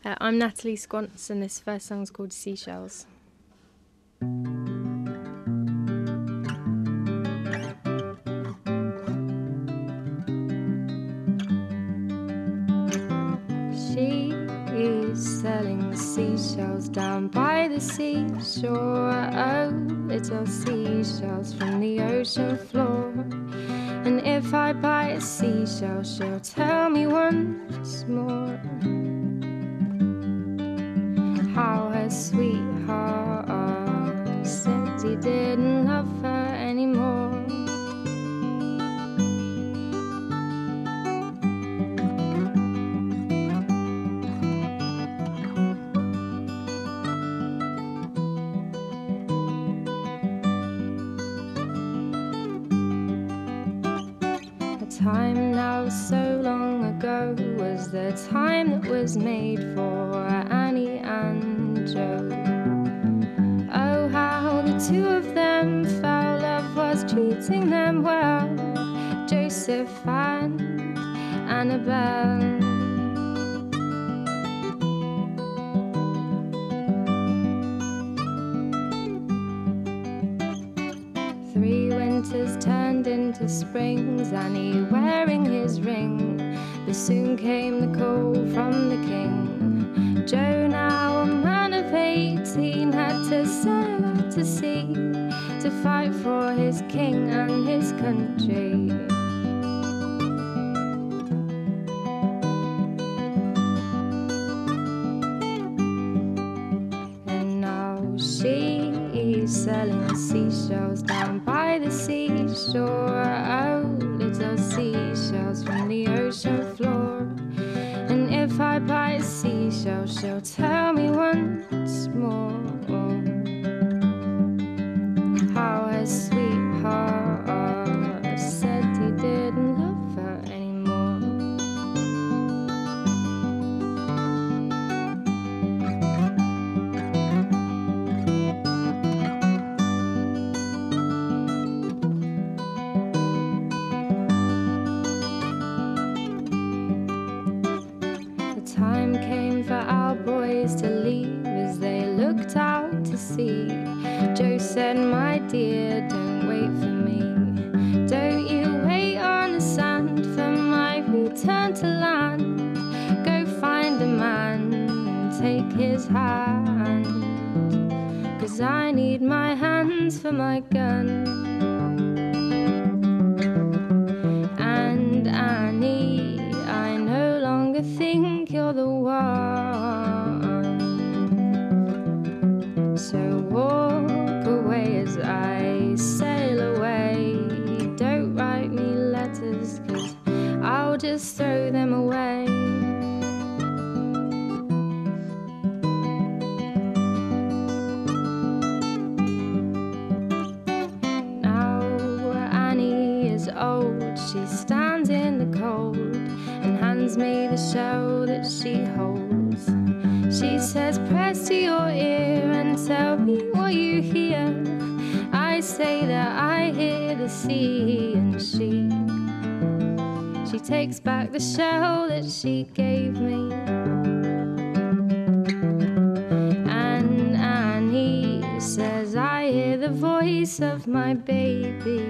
I'm Natalie Squance, and this first song's called Seashells. She is selling seashells down by the seashore. Oh, little seashells from the ocean floor. And if I buy a seashell, she'll tell me once more how her sweetheart said he didn't love her anymore. Time now so long ago was the time that was made for Annie and Joe. Oh, how the two of them felt, love was treating them well. Joseph and Annabelle. Winters turned into springs, Annie wearing his ring. But soon came the call from the king. Joe, now a man of 18, had to sail out to sea to fight for his king and his country. And now she's selling seashells down by the seashore. Oh, little seashells from the ocean floor. And if I buy a seashell, she'll tell me once more how her sweetheart said he didn't love her anymore. Time came for our boys to leave as they looked out to sea. Joe said, my dear, don't wait for me. Don't you wait on the sand for my return to land. Go find a man and take his hand, 'cause I need my hands for my gun. And Annie, I no longer think you're the one. So walk away as I sail away. Don't write me letters, 'cause I'll just throw them away. Now Annie is old, she stands in the cold and hands me the shell that she holds. She says, press to your ear and tell me what you hear. I say that I hear the sea, and she takes back the shell that she gave me. And Annie says, I hear the voice of my baby.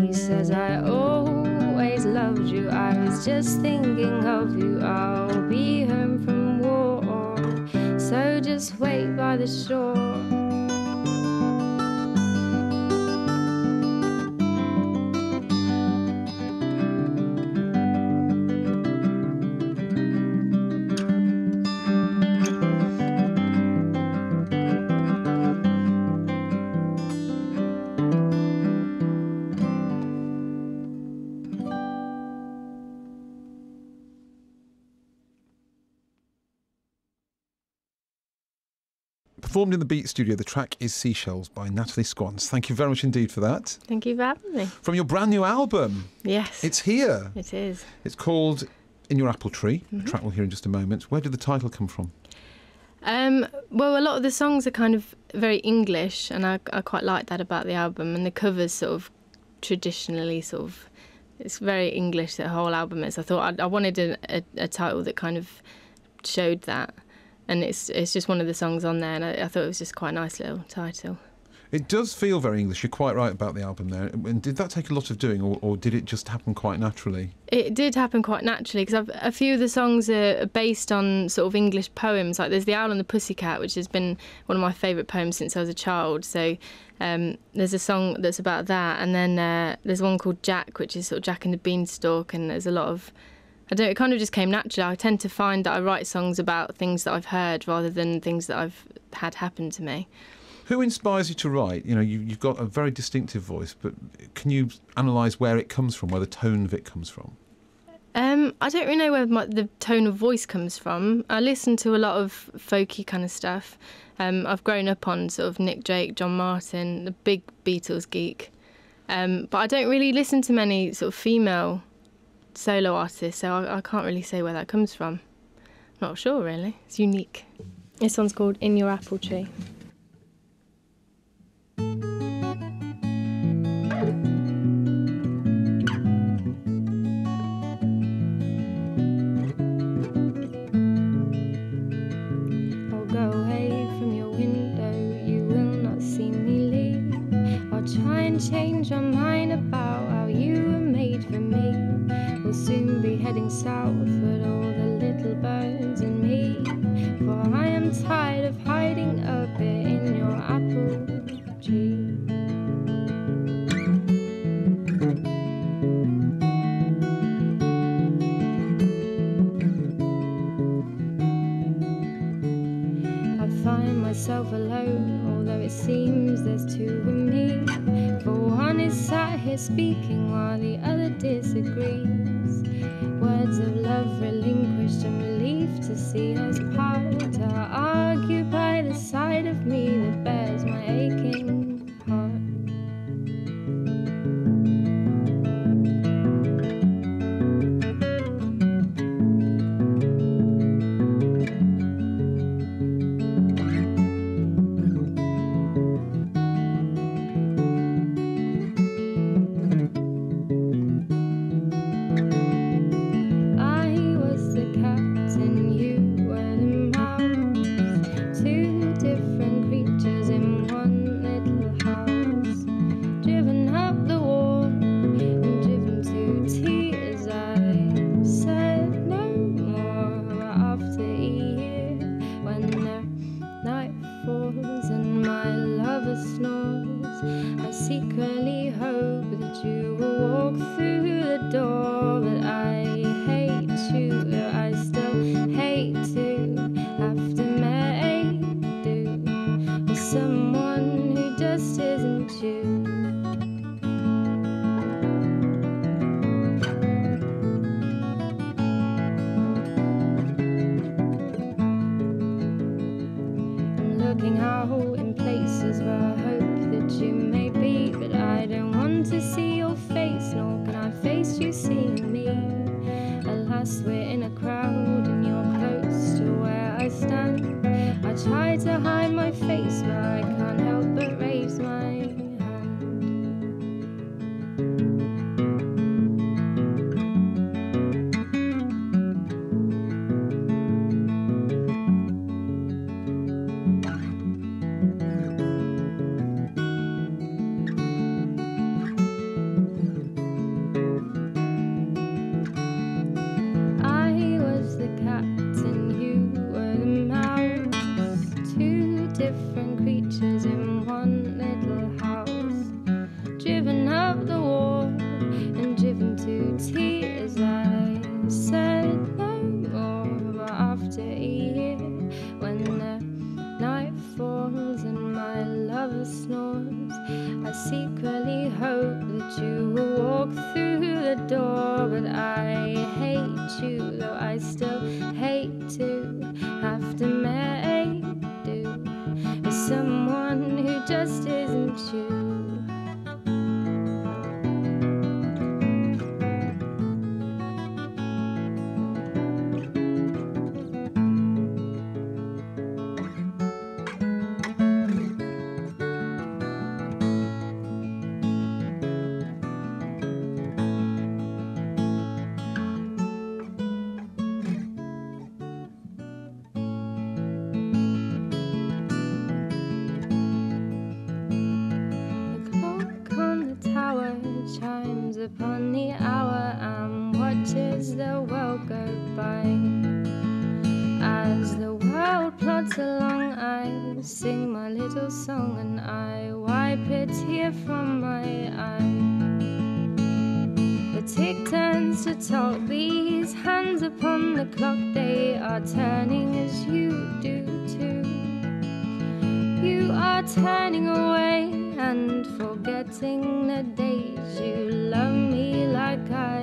He says, I always loved you, I was just thinking of you. I'll be home from war, so just wait by the shore. Performed in the Beat Studio, the track is Seashells by Natalie Squance. Thank you very much indeed for that. Thank you for having me. From your brand new album. Yes. It's here. It is. It's called In Your Apple Tree, a track we'll hear in just a moment. Where did the title come from? Well, a lot of the songs are kind of very English, and I quite like that about the album. And the covers sort of traditionally sort of It's very English, the whole album is. I thought I wanted a title that kind of showed that, and it's just one of the songs on there, and I thought it was just quite a nice little title. It does feel very English. You're quite right about the album there. And did that take a lot of doing, or did it just happen quite naturally? It did happen quite naturally, because a few of the songs are based on sort of English poems. Like there's The Owl and the Pussycat, which has been one of my favourite poems since I was a child. So there's a song that's about that. And then there's one called Jack, which is sort of Jack and the Beanstalk. And there's a lot of... it kind of just came naturally. I tend to find that I write songs about things that I've heard rather than things that I've had happen to me. Who inspires you to write? You know, you've got a very distinctive voice, but can you analyse where it comes from, where the tone of it comes from? I don't really know where the tone of voice comes from. I listen to a lot of folky kind of stuff. I've grown up on sort of Nick Drake, John Martin, the big Beatles geek. But I don't really listen to many sort of female solo artists, so I can't really say where that comes from. Not sure, really. It's unique. This one's called In Your Apple Tree. Change my mind about how you were made for me. We'll soon be heading south with all the little birds and me. For I am tired of hiding up here in your apple tree. I find myself alone, although it seems there's two of me. For one is sat here speaking while the other disagrees. Words of love relinquished and relief to see us part. To argue by the side of me that bears my aching heart. song and I wipe a tear from my eye. The tick turns to talk, these hands upon the clock, they are turning as you do too. You are turning away and forgetting the days you love me like I